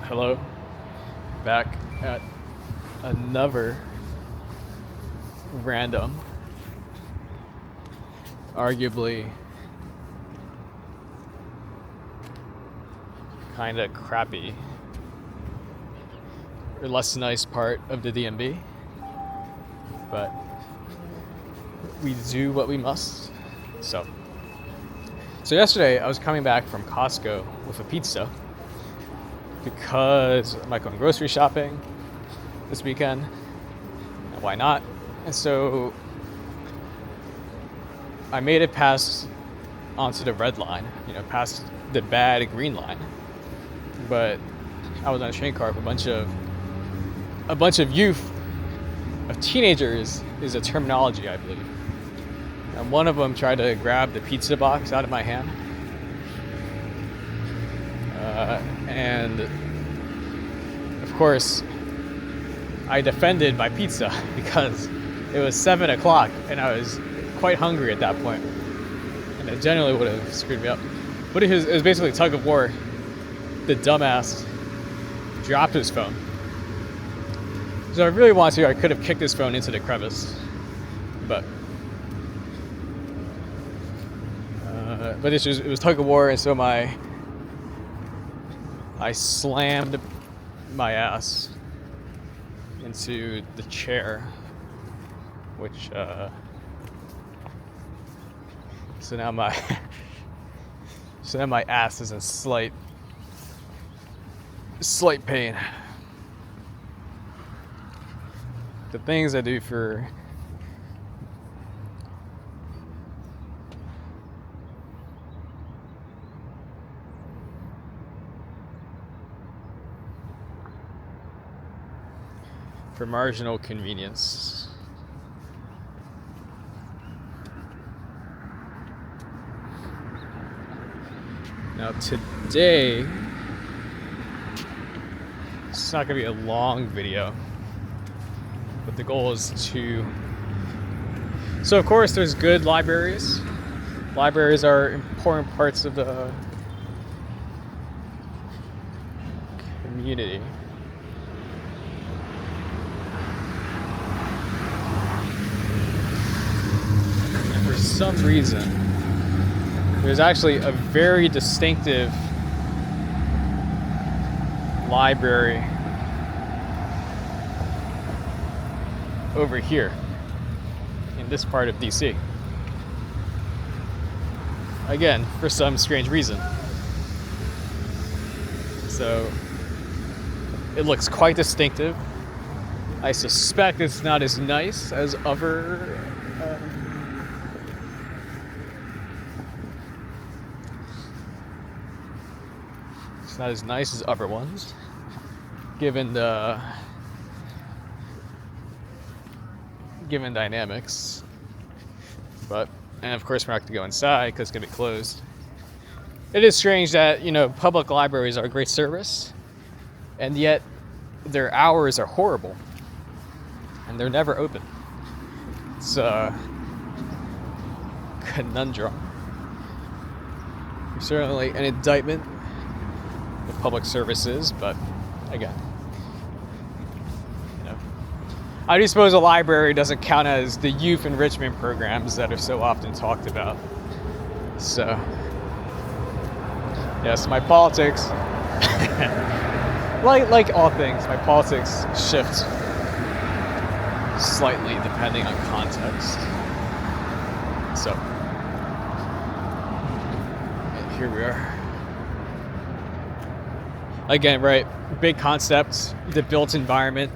Hello, back at another random, arguably kind of crappy or less nice part of the DMV, but we do what we must. So yesterday I was coming back from Costco with a pizza because I'm like going grocery shopping this weekend, and why not? And so I made it past onto the red line, past the bad green line. But I was on a train car with a bunch of youth, of teenagers is a terminology, I believe. And one of them tried to grab the pizza box out of my hand. And of course, I defended my pizza because it was 7 o'clock and I was quite hungry at that point. And it generally would have screwed me up. But it was basically a tug of war. The dumbass dropped his phone. So I really wanted to, I could have kicked his phone into the crevice. But it was tug of war, and so I slammed my ass into the chair, which so now my ass is in slight pain. The things I do for marginal convenience. Now today, it's not going to be a long video, but the goal is to... So of course there's good libraries. Libraries are important parts of the community. For some reason, there's actually a very distinctive library over here in this part of DC. Again, for some strange reason. So it looks quite distinctive. I suspect it's not as nice as other not as nice as other ones, given dynamics. And of course we're not going to go inside because it's going to be closed. It is strange that, public libraries are a great service, and yet their hours are horrible, and they're never open. It's a conundrum. Certainly an indictment of public services, but again, I do suppose a library doesn't count as the youth enrichment programs that are so often talked about. So, yes, my politics, like all things, my politics shift slightly depending on context. So, and here we are. Again, right, big concept, the built environment.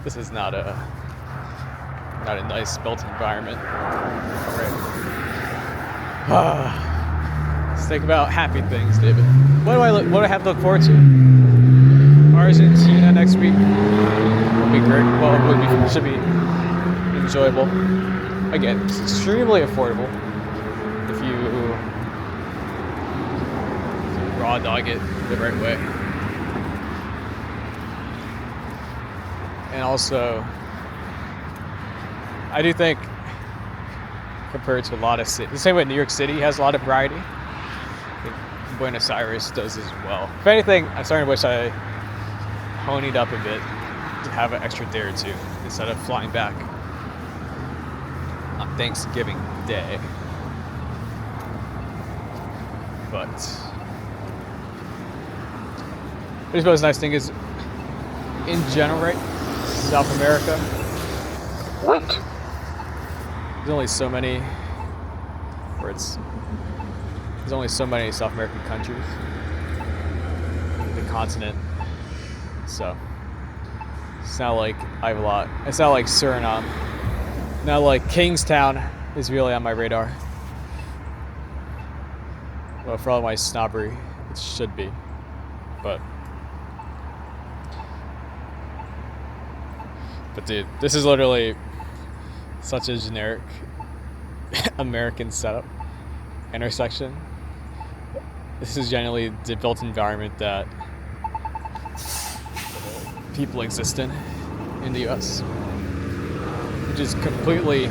This is not a nice built environment. Right. Let's think about happy things, David. What do I have to look forward to? Argentina next week will be great. Well, it should be enjoyable. Again, it's extremely affordable if you raw dog it the right way. And also, I do think, compared to a lot of cities, the same way New York City has a lot of variety, Buenos Aires does as well. If anything, I'm starting to wish I honed it up a bit to have an extra day or two instead of flying back on Thanksgiving Day. But I suppose the nice thing is, in general, right, South America, there's only so many, there's only so many South American countries, the continent, so it's not like I have a lot. It's not like Suriname, not like Kingstown is really on my radar. Well, for all my snobbery, it should be, but dude, this is literally such a generic American setup, intersection. This is generally the built environment that people exist in the US, which is completely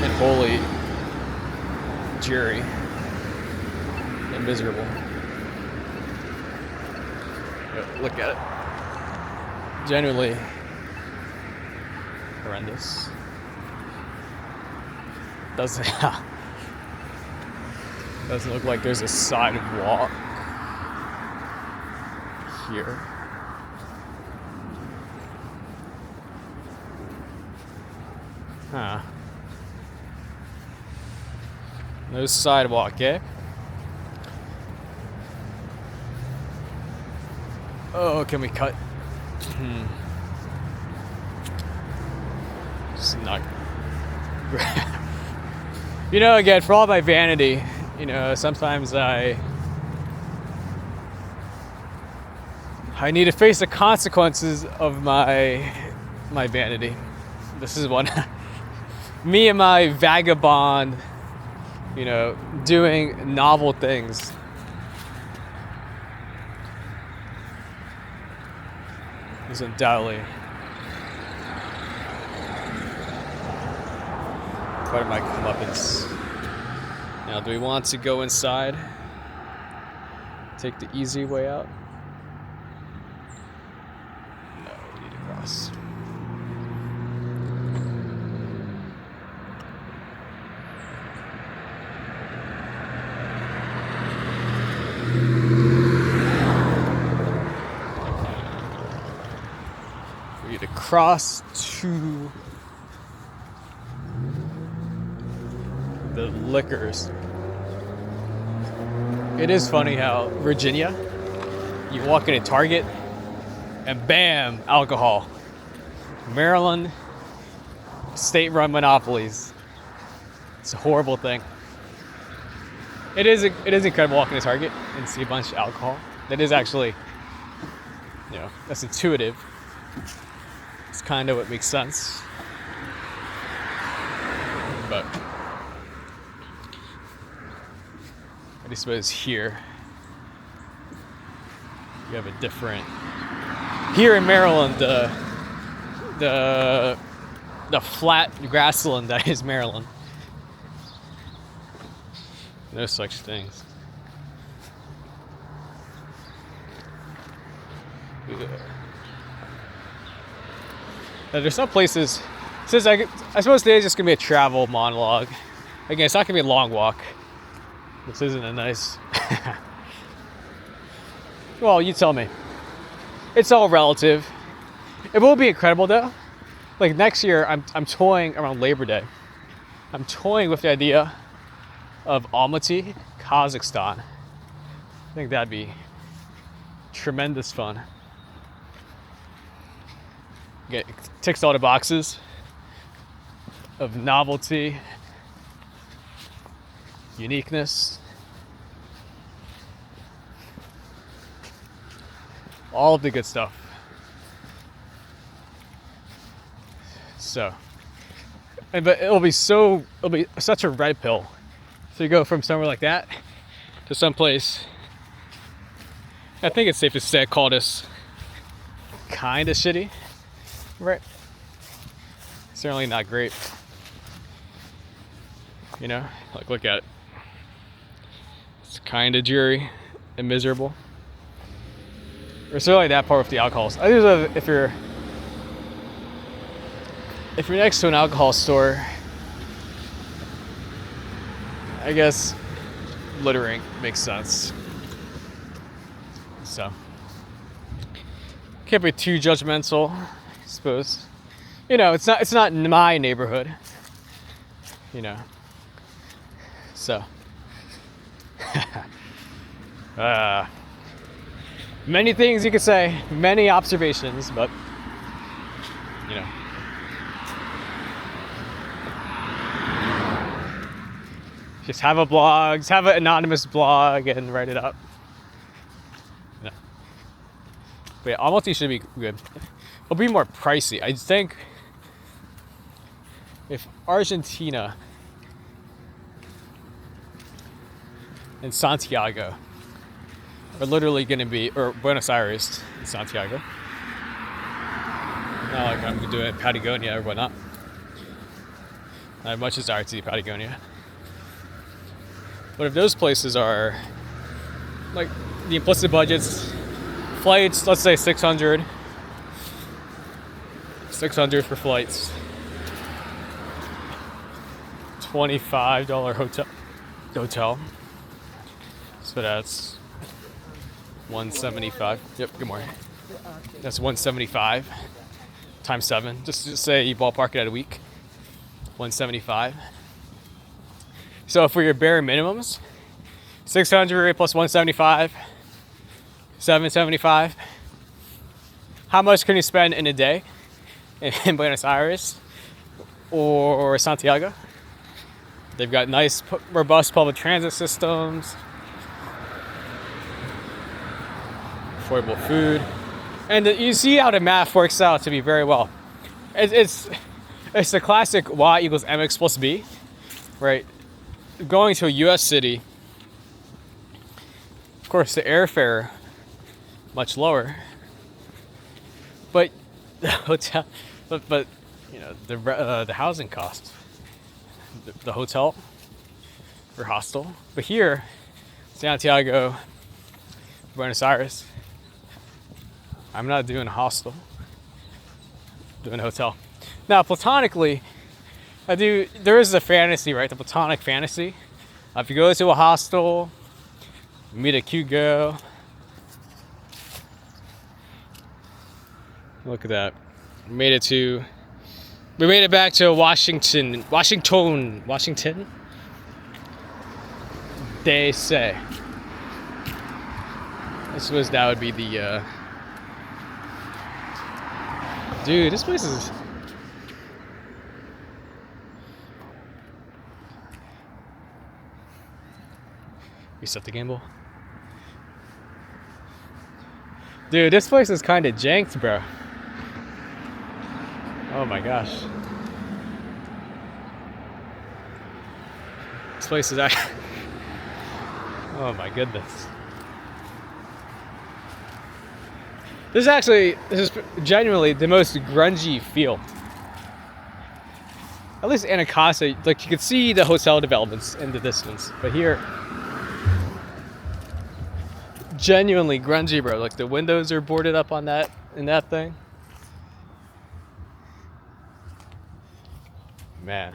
and wholly dreary and miserable. Look at it. Genuinely horrendous. Doesn't look like there's a sidewalk here. Huh. No sidewalk, eh? Oh, can we cut? Just not. Again, for all my vanity, sometimes I need to face the consequences of my vanity. This is one. Me and my vagabond, doing novel things. Is undoubtedly part of my comeuppance. Now, do we want to go inside? Take the easy way out? No, we need to cross. We need to cross to the liquors. It is funny how Virginia, you walk in a Target and bam, alcohol. Maryland, state-run monopolies. It's a horrible thing. It is incredible walking to Target and see a bunch of alcohol. That is actually, that's intuitive. It's kind of what makes sense. But I suppose here you have a different. Here in Maryland, the flat grassland that is Maryland. No such things. Now, there's some places. Since I suppose today is just gonna be a travel monologue. Again, it's not gonna be a long walk. This isn't a nice. Well, you tell me. It's all relative. It will be incredible though. Like next year, I'm toying around Labor Day. I'm toying with the idea of Almaty, Kazakhstan. I think that'd be tremendous fun. It ticks all the boxes of novelty, uniqueness, all of the good stuff. So, but it'll be such a red pill. So you go from somewhere like that to someplace, I think it's safe to say I call this kind of shitty, right? Certainly not great. Like look at it. It's kind of dreary and miserable. Or certainly that part with the alcohols. I think if you're next to an alcohol store, I guess littering makes sense. So can't be too judgmental, I suppose. You know, it's not my neighborhood. You know. So many things you could say, many observations, but you know. Just have a blog, have an anonymous blog and write it up. No. But yeah, Almaty should be good. It'll be more pricey. I think if Argentina and Santiago are literally going to be, or Buenos Aires and Santiago, not like I'm doing Patagonia or whatnot. I have much desire to see Patagonia. But if those places are, like, the implicit budgets, flights, let's say 600 for flights, $25 hotel, so that's $175. Yep, good morning. That's $175 times 7. Just say you ballpark it at a week, $175. So for your bare minimums, 600 plus 175, 775. How much can you spend in a day in Buenos Aires or Santiago? They've got nice, robust public transit systems, affordable food, and you see how the math works out to be very well. It's the classic Y equals MX plus B, right? Going to a U.S. city, of course, the airfare much lower, but the hotel, but you know the housing costs, the hotel or hostel. But here, Santiago, Buenos Aires, I'm not doing a hostel, I'm doing a hotel. Now, platonically, there is a fantasy, right? The platonic fantasy. If you go to a hostel, meet a cute girl. Look at that. We made it back to Washington. They say. I suppose that would be the, dude, this place is... Reset the gimbal. Dude, this place is kind of janked, bro. Oh my gosh. This place is actually... Oh my goodness. This is genuinely the most grungy feel. At least Anacostia, like you could see the hotel developments in the distance, but here, genuinely grungy, bro. Like the windows are boarded up on that thing. Man.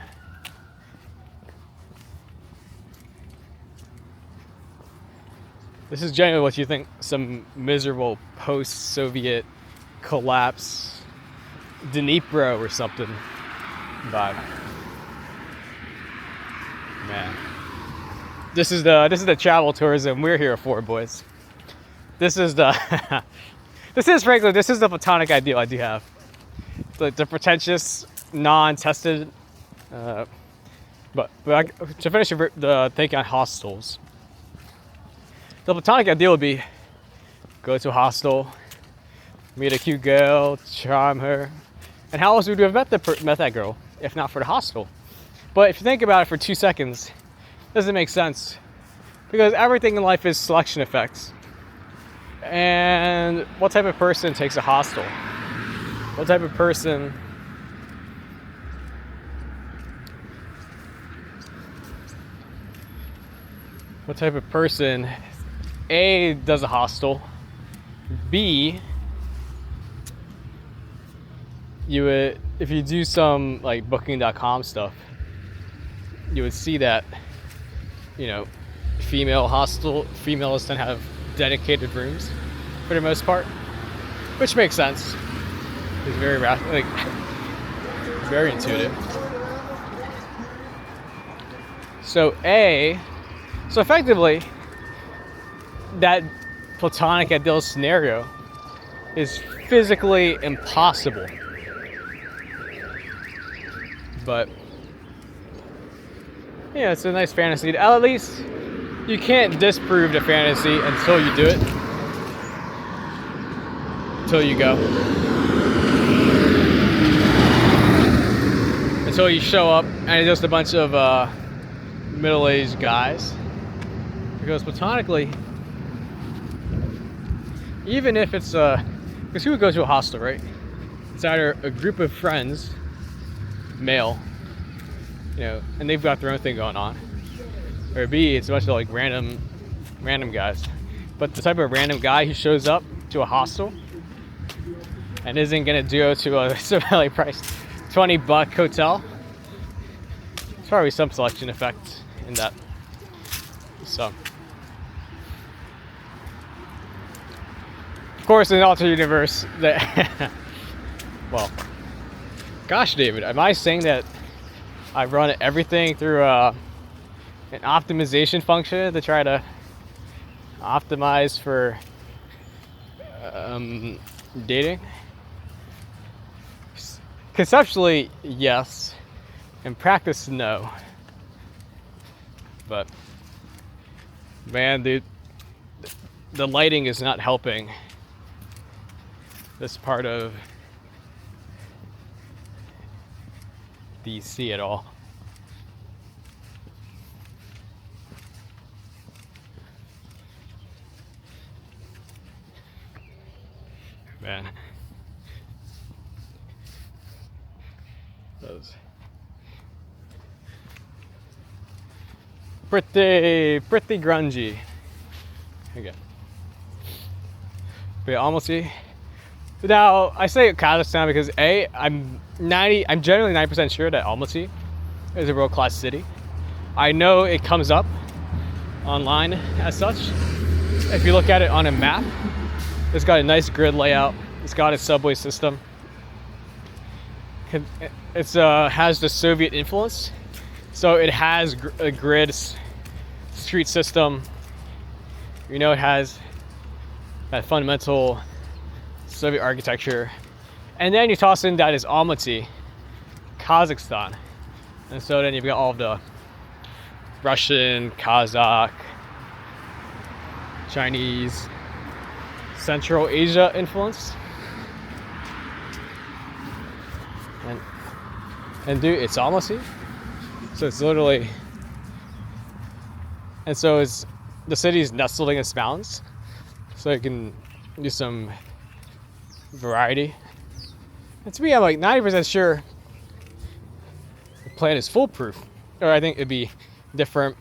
This is genuinely what you think some miserable post-Soviet collapse, Dnipro or something vibe. Man. This is the travel tourism we're here for, boys. This is the frankly the platonic ideal I do have. The pretentious, non-tested, but to finish the take on hostels. The platonic ideal would be go to a hostel, meet a cute girl, charm her, and how else would we have met that girl if not for the hostel? But if you think about it for 2 seconds, it doesn't make sense because everything in life is selection effects. And what type of person takes a hostel? What type of person what type of person A does a hostel, B, you would, if you do some like booking.com stuff, you would see that, you know, females tend to have dedicated rooms for the most part, which makes sense. It's very like very intuitive. So effectively, that platonic ideal scenario is physically impossible. But yeah, it's a nice fantasy. At least you can't disprove the fantasy until you do it. Until you go. Until you show up and it's just a bunch of middle-aged guys. Because platonically, even if it's because who would go to a hostel, right? It's either a group of friends, male, you know, and they've got their own thing going on, or B, it's a bunch of like random guys. But the type of random guy who shows up to a hostel and isn't gonna go to a similarly priced $20 hotel, there's probably some selection effect in that. So, of course, in an alternate universe, that well, gosh, David, am I saying that I run everything through an optimization function to try to optimize for dating? Conceptually, yes. In practice, no. But man, dude, the lighting is not helping this part of DC at all. Man, those pretty grungy. Okay. But yeah, almost see. Now I say Kazakhstan because I'm generally 90% sure that Almaty is a world-class city. I know it comes up online as such. If you look at it on a map, it's got a nice grid layout. It's got a subway system. It's has the Soviet influence, so it has a grid street system. You know, it has that fundamental Soviet architecture, and then you toss in that is Almaty, Kazakhstan, and so then you've got all of the Russian, Kazakh, Chinese, Central Asia influence, and dude, it's Almaty, so it's literally, and so it's the city's nestled in its mountains, so you can do some variety. And to me, I'm like 90% sure the plan is foolproof, or I think it'd be different.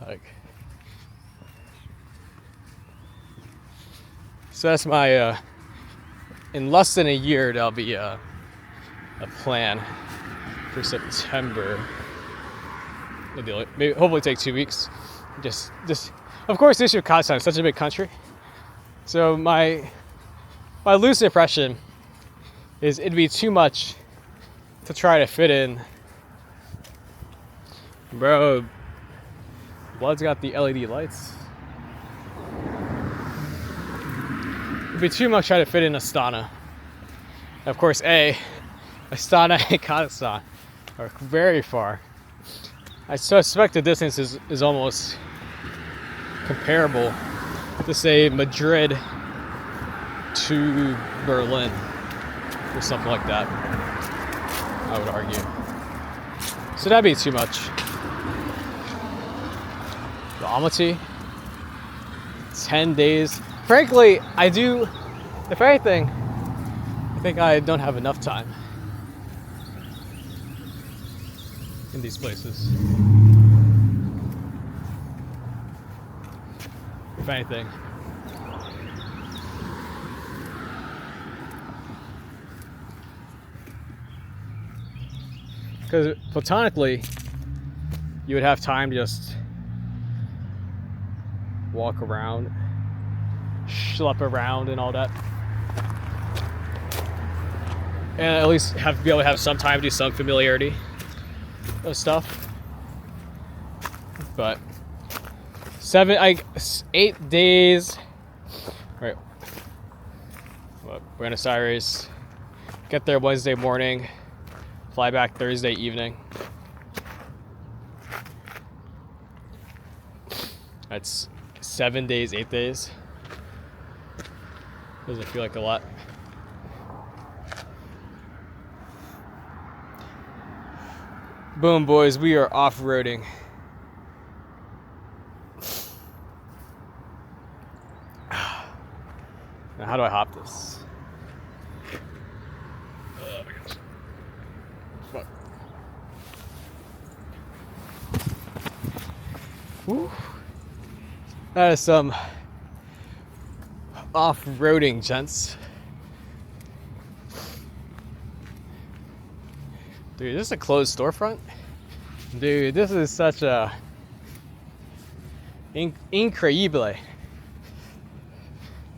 Like, so that's my in less than a year there'll be a plan for September. Maybe hopefully take 2 weeks. Just of course, the issue of Kazakhstan is such a big country, so my loose impression is it'd be too much to try to fit in. Bro, Blood's got the LED lights. It'd be too much to try to fit in Astana. And of course, Astana and Kazakhstan are very far. I suspect the distance is almost comparable to, say, Madrid to Berlin or something like that, I would argue. So that'd be too much. The Almaty, 10 days. Frankly, if anything, I think I don't have enough time in these places. anything. Because platonically, you would have time to just walk around, schlep around and all that. And at least be able to have some time to do some familiarity of stuff. But 8 days, right? Buenos Aires, get there Wednesday morning, fly back Thursday evening. That's 7 days, 8 days. Doesn't feel like a lot. Boom, boys, we are off-roading. Now, how do I hop this? Oh my gosh. Fuck. Woo. That is some off-roading, gents. Dude, this is a closed storefront? Dude, this is such a increíble.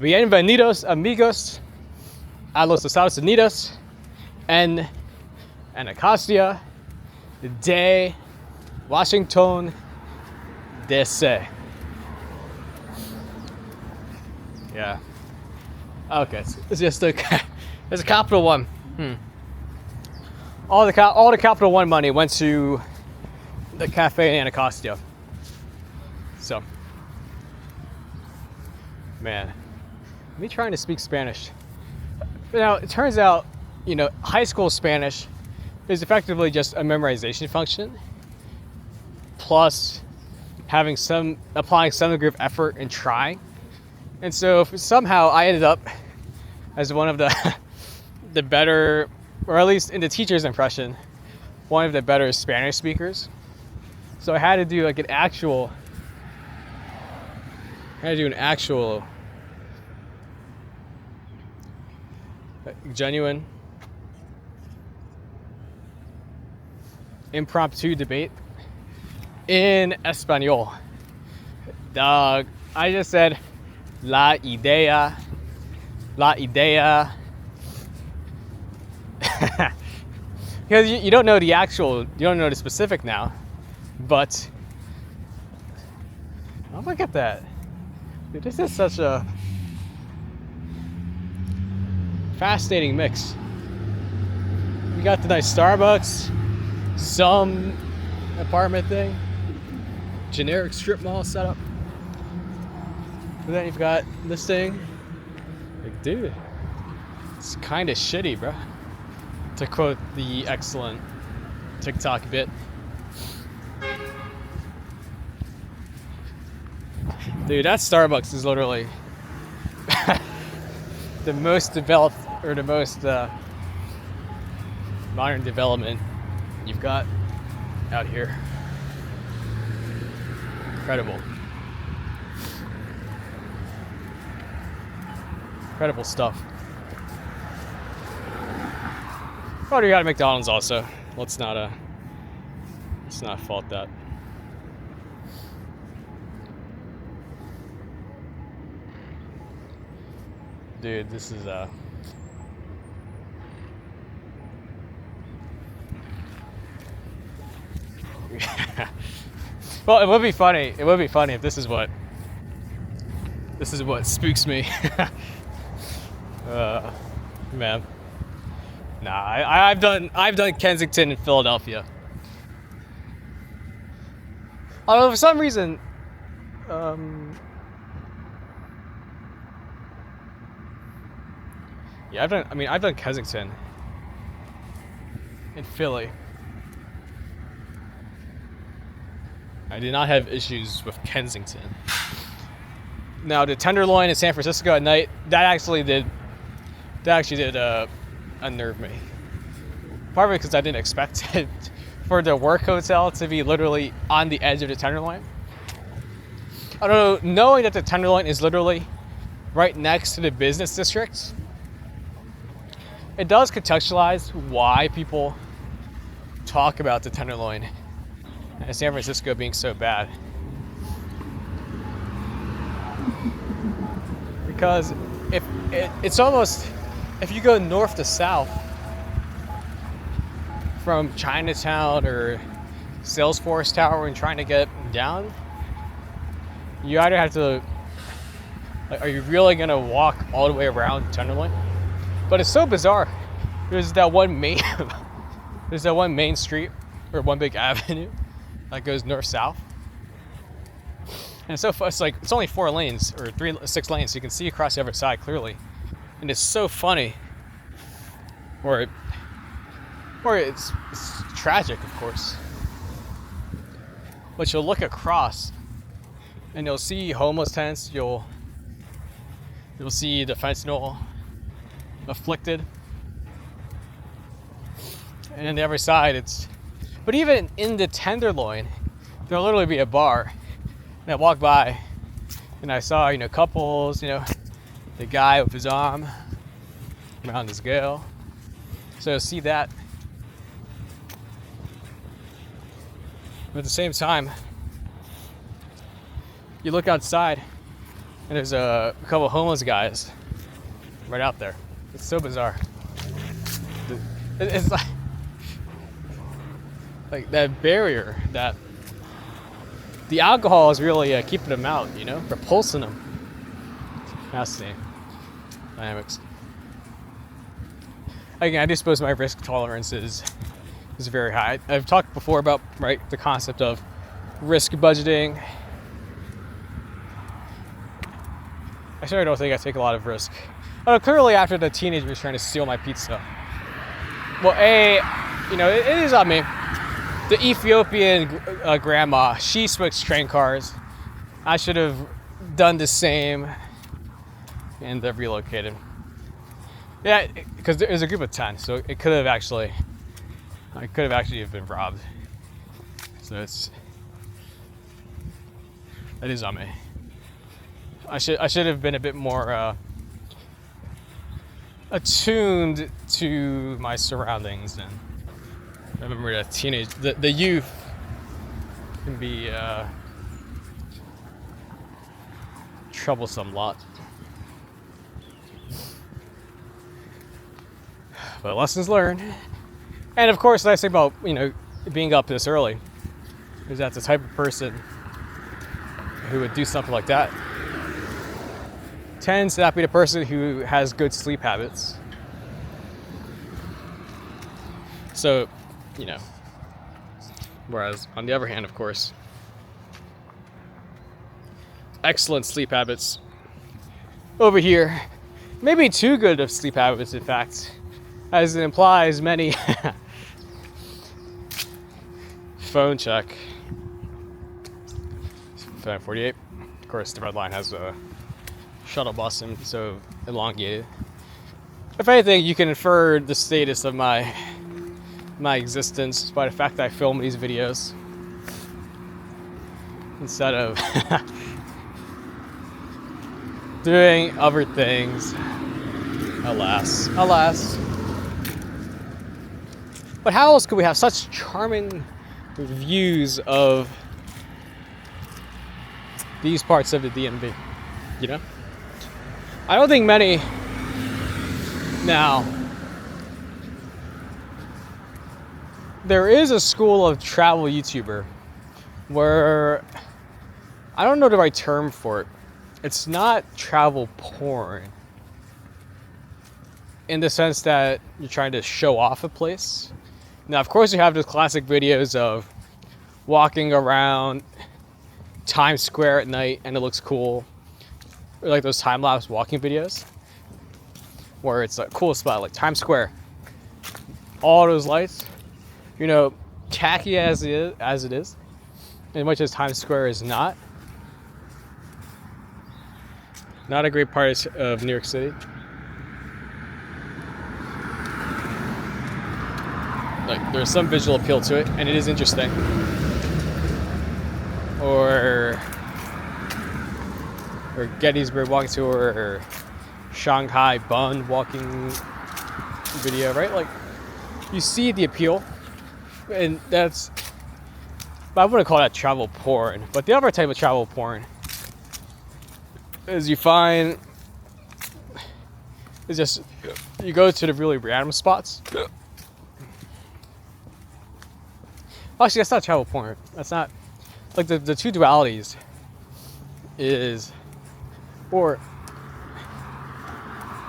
Bienvenidos, amigos, a los Estados Unidos en Anacostia de Washington, D.C. Yeah. Okay, it's just a Capital One. All the Capital One money went to the cafe in Anacostia. So, man, me trying to speak Spanish. Now, it turns out, high school Spanish is effectively just a memorization function, plus applying some degree of effort and trying. And so somehow I ended up as one of the better, or at least in the teacher's impression, one of the better Spanish speakers. So I had to do an actual genuine impromptu debate in Espanol. Dog, I just said la idea. Because you don't know the specific now, but oh, look at that. Dude, this is such a fascinating mix. We got the nice Starbucks, some apartment thing, generic strip mall setup. But then you've got this thing. Like, dude, it's kind of shitty, bro. To quote the excellent TikTok bit. Dude, that Starbucks is literally the most developed, or the most modern development you've got out here. Incredible. Incredible stuff. Oh, you got a McDonald's also. Let's not fault that. Dude, this is well, it would be funny. It would be funny if this is what spooks me. Man. Nah, I've done Kensington and Philadelphia. Although for some reason, yeah, I've done Kensington in Philly. I did not have issues with Kensington. Now, the Tenderloin in San Francisco at night, that actually did unnerve me. Partly because I didn't expect it for the work hotel to be literally on the edge of the Tenderloin. I don't know, knowing that the Tenderloin is literally right next to the business district, it does contextualize why people talk about the Tenderloin and San Francisco being so bad. Because it's almost, if you go north to south from Chinatown or Salesforce Tower and trying to get down, you either have to, like, are you really gonna walk all the way around Tenderloin? But it's so bizarre. There's that one main street or one big avenue that goes north-south. And it's only 4 lanes or 6 lanes, so you can see across the other side clearly. And it's so funny. Or it's tragic, of course. But you'll look across and you'll see homeless tents, you'll see the fentanyl afflicted. And on the other side but even in the Tenderloin, there'll literally be a bar. And I walked by and I saw, couples, the guy with his arm around his girl. So see that. But at the same time, you look outside and there's a couple of homeless guys right out there. It's so bizarre. It's like that barrier, that the alcohol is really keeping them out, repulsing them. Fascinating dynamics. Again, I do suppose my risk tolerance is very high. I've talked before about the concept of risk budgeting. I certainly don't think I take a lot of risk. Clearly after the teenager was trying to steal my pizza. Well, it is on me. The Ethiopian grandma, she switched train cars. I should have done the same and relocated. Yeah, because there's a group of 10, so I could have actually been robbed. So that is on me. I should have been a bit more attuned to my surroundings, and I remember the youth can be troublesome lot. But lessons learned. And of course, the nice thing about, being up this early is that the type of person who would do something like that tends to not be the person who has good sleep habits. So, whereas on the other hand, of course, excellent sleep habits over here, maybe too good of sleep habits, in fact, as it implies many phone check. 548. Of course, the red line has a shuttle bus and so elongated. If anything, you can infer the status of my existence by the fact that I film these videos instead of doing other things. Alas. But how else could we have such charming views of these parts of the DMV? I don't think many now. There is a school of travel YouTuber where I don't know the right term for it. It's not travel porn in the sense that you're trying to show off a place. Now, of course, you have those classic videos of walking around Times Square at night and it looks cool. Or like those time-lapse walking videos where it's a cool spot like Times Square. All those lights, tacky as it is, as much as Times Square is not a great part of New York City. Like, there's some visual appeal to it, and it is interesting. Or or Gettysburg walking tour, or Shanghai Bund walking video, right? Like, you see the appeal, and that's, but I wouldn't call that travel porn. But the other type of travel porn is you find, it's just, you go to the really random spots. Actually, that's not travel porn. That's not, like, the two dualities is, or,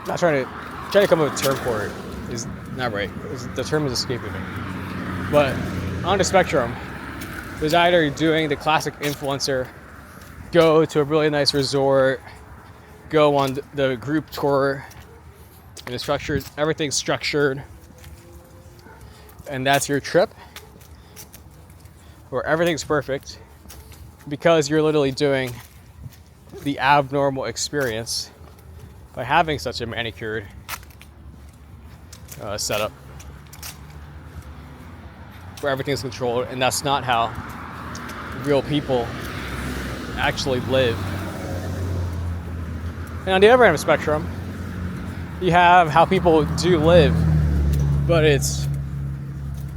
not trying to come up with a term for it is not right. The term is escaping me. But on the spectrum, there's either doing the classic influencer, go to a really nice resort, go on the group tour, and it's structured, everything's structured, and that's your trip, where everything's perfect because you're literally doing the abnormal experience by having such a manicured setup where everything's controlled, and that's not how real people actually live. And on the other end of the spectrum, you have how people do live, but it's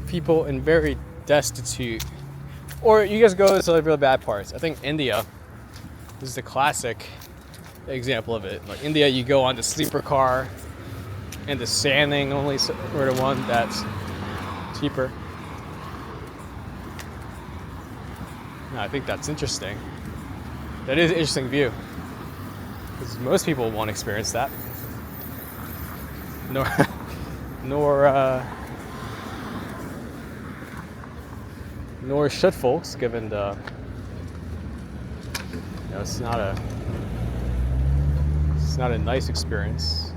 people in very destitute, or you just go to the real bad parts. I think India is the classic example of it. Like India, you go on the sleeper car, and the standing only, or the one that's cheaper. No, I think that's interesting. That is an interesting view, because most people won't experience that. Nor should folks, given the, it's not a nice experience,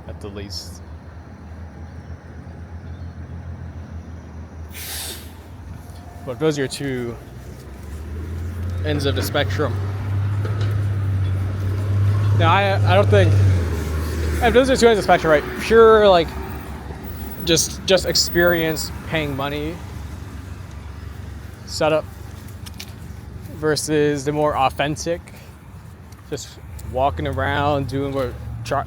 at the least. But those are your two ends of the spectrum. Now, I don't think, if those are two ends of the spectrum, right? Pure, like, just experience paying money setup versus the more authentic, just walking around, doing what, of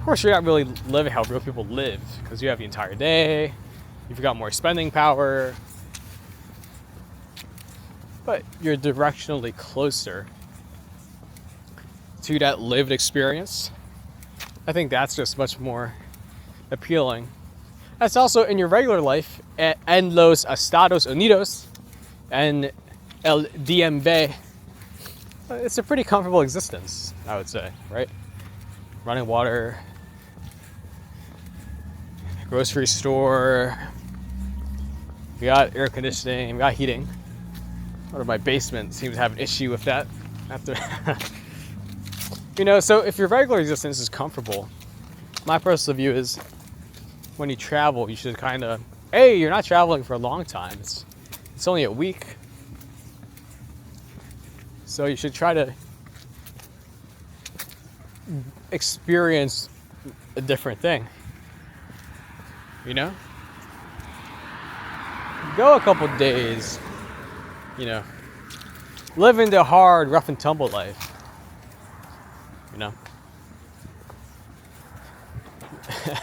course you're not really living how real people live, because you have the entire day, you've got more spending power, but you're directionally closer to that lived experience. I think that's just much more appealing. That's also in your regular life, en los Estados Unidos and el DMV. It's a pretty comfortable existence, I would say, right? Running water, grocery store, we got air conditioning, we got heating. Or my basement seems to have an issue with that. After, so if your regular existence is comfortable, my personal view is when you travel, you should kind of, you're not traveling for a long time. It's only a week. So you should try to experience a different thing. Go a couple days, living the hard, rough and tumble life.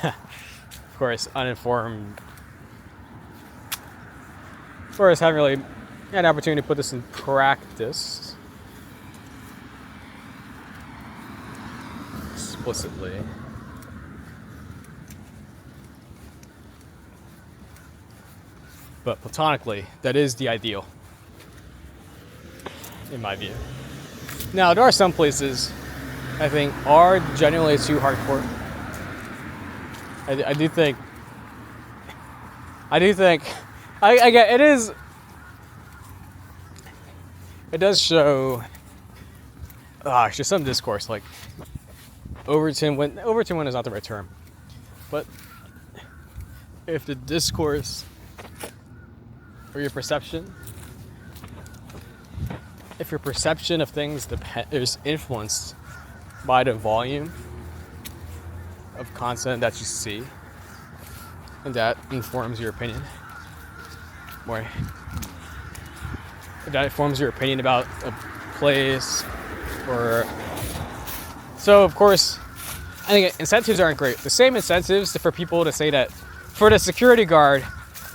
Of course, uninformed. Of course, haven't really had an opportunity to put this in practice explicitly. But platonically, that is the ideal, in my view. Now, there are some places I think are genuinely too hardcore. I do think I get it is. It does show. Just some discourse like Overton is not the right term, but if the discourse or your perception, if your perception of things is influenced by the volume of content that you see, and that informs your opinion, or that informs your opinion about a place, Or so of course, I think incentives aren't great. The same incentives for people to say that, for the security guard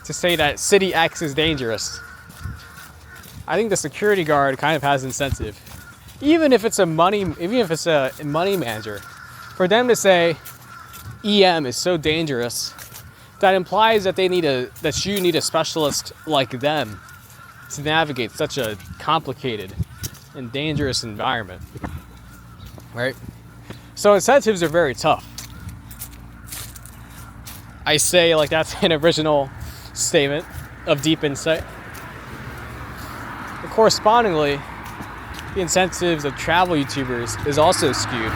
to say that city X is dangerous. I think the security guard kind of has incentive, even if it's a money manager, for them to say EM is so dangerous. That implies that you need a specialist like them to navigate such a complicated and dangerous environment, right? So incentives are very tough. I say like that's an original statement of deep insight. And correspondingly, the incentives of travel YouTubers is also skewed,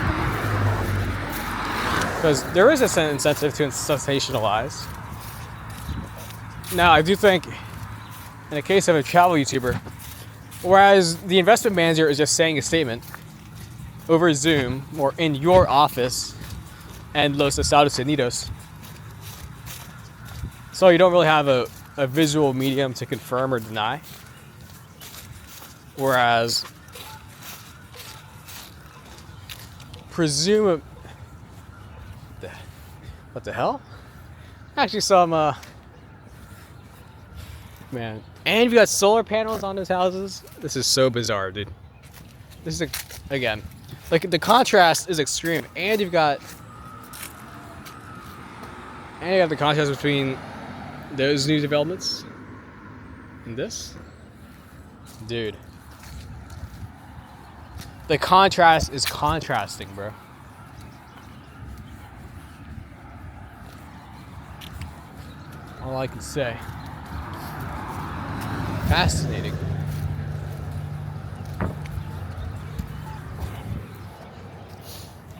because there is an incentive to sensationalize. Now, I do think in the case of a travel YouTuber, whereas the investment manager is just saying a statement over Zoom or in your office and Los Estados Unidos, so you don't really have a visual medium to confirm or deny. Whereas, what the hell? Actually, some man, and you got solar panels on those houses. This is so bizarre, dude. This is again, like the contrast is extreme, and you have the contrast between those new developments and this, dude. The contrast is contrasting, bro. All I can say. Fascinating.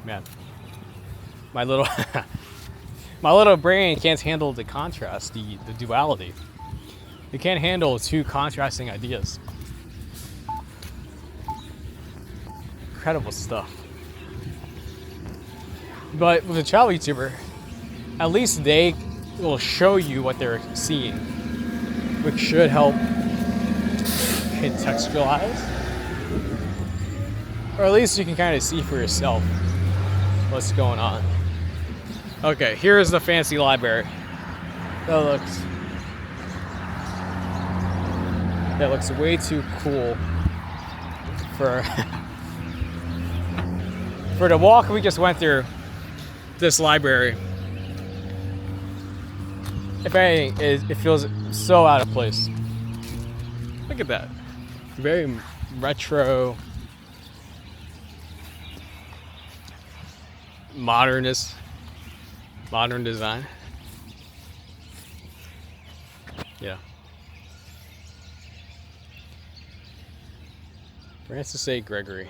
Man, my little brain can't handle the contrast, the duality. It can't handle two contrasting ideas. Incredible stuff. But with a travel YouTuber, at least they will show you what they're seeing, which should help contextualize, or at least you can kind of see for yourself what's going on. Okay, here's the fancy library. That looks way too cool for for the walk we just went through. This library, if anything, it feels so out of place. Look at that. Very retro, modern design. Yeah. Francis A. Gregory.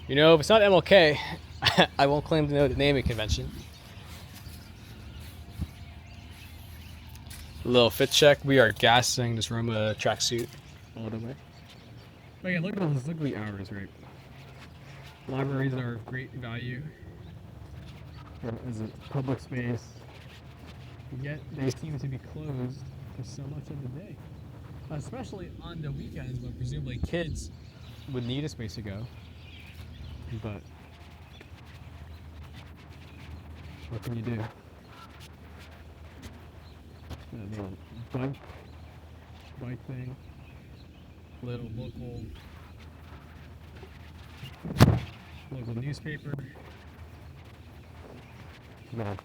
You know, if it's not MLK, I won't claim to know the naming convention. A little fit check. We are gassing this Roma tracksuit all the way. Oh yeah, look at the hours, right? Libraries are of great value as a public space, yet they seem to be closed for so much of the day. Especially on the weekends when presumably kids would need a space to go. But what can you do? Bike thing. Little local newspaper. Man.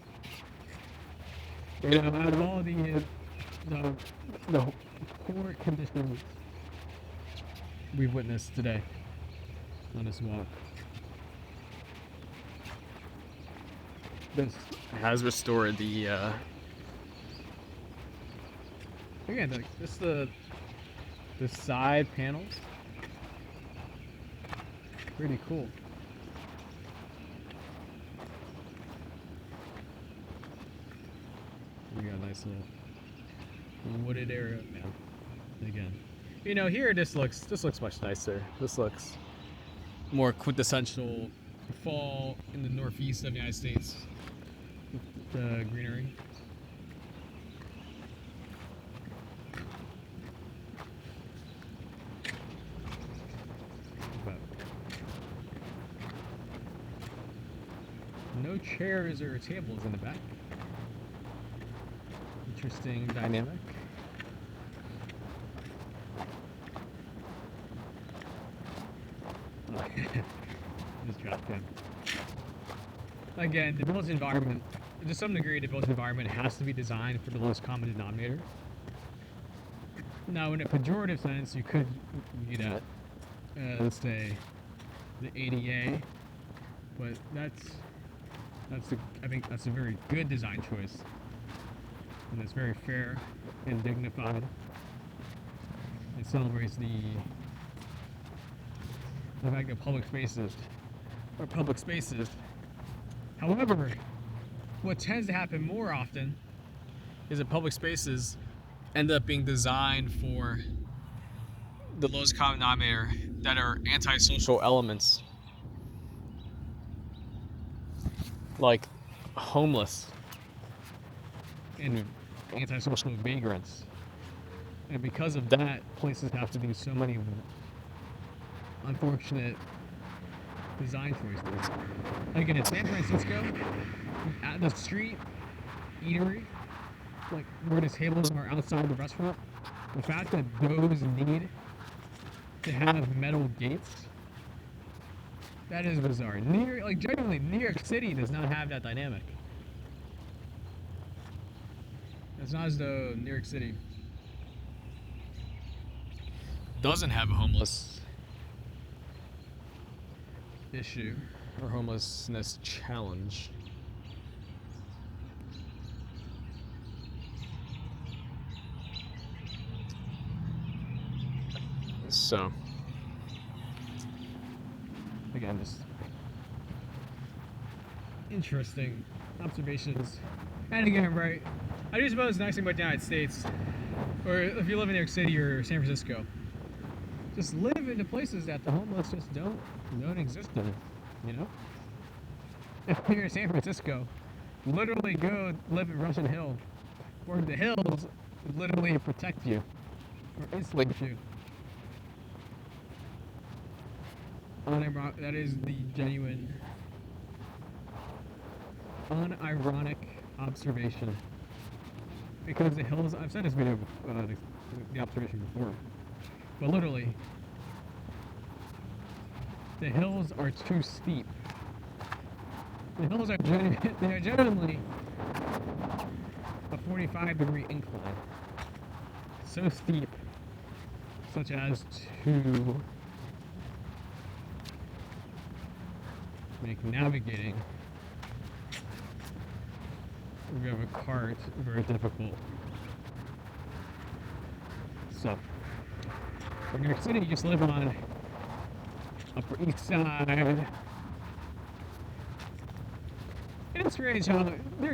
You know, out of all the poor conditions we've witnessed today on this walk, this has restored the again, the side panels. Pretty cool. We got a nice little wooded area. Yeah. Again, you know, here this looks much nicer. This looks more quintessential fall in the northeast of the United States. The greenery. But chairs or tables in the back. Interesting dynamic. Just dropped in. Again, the built environment, to some degree, the built environment has to be designed for the lowest common denominator. Now, in a pejorative sense, you could view that as, say, the ADA, but I think that's a very good design choice, and it's very fair and dignified. It celebrates the fact that public spaces are public spaces. However, what tends to happen more often is that public spaces end up being designed for the lowest common denominator that are antisocial elements, like homeless and antisocial vagrants. And because of that, places have to do so many unfortunate design choices. Like in San Francisco, at the street eatery, like where the tables are outside the restaurant, the fact that those need to have metal gates, that is bizarre. Generally, New York City does not have that dynamic. It's not as though New York City doesn't have a homeless issue or homelessness challenge. So, again, just interesting observations. And again, right, I do suppose the nice thing about the United States, or if you live in New York City or San Francisco, just live in the places that the homeless just don't exist in, you know? If you're in San Francisco, literally go live in Russian Hill, where the hills literally protect you, or insulate you. That is the genuine, unironic observation. Because the hills, I've said this video, the observation before, but literally, the hills are too steep. The hills are they are generally a 45-degree incline. So steep, such as to make navigating if you have a cart very difficult. So, in New York City, you just live on Upper East Side. And it's strange how New York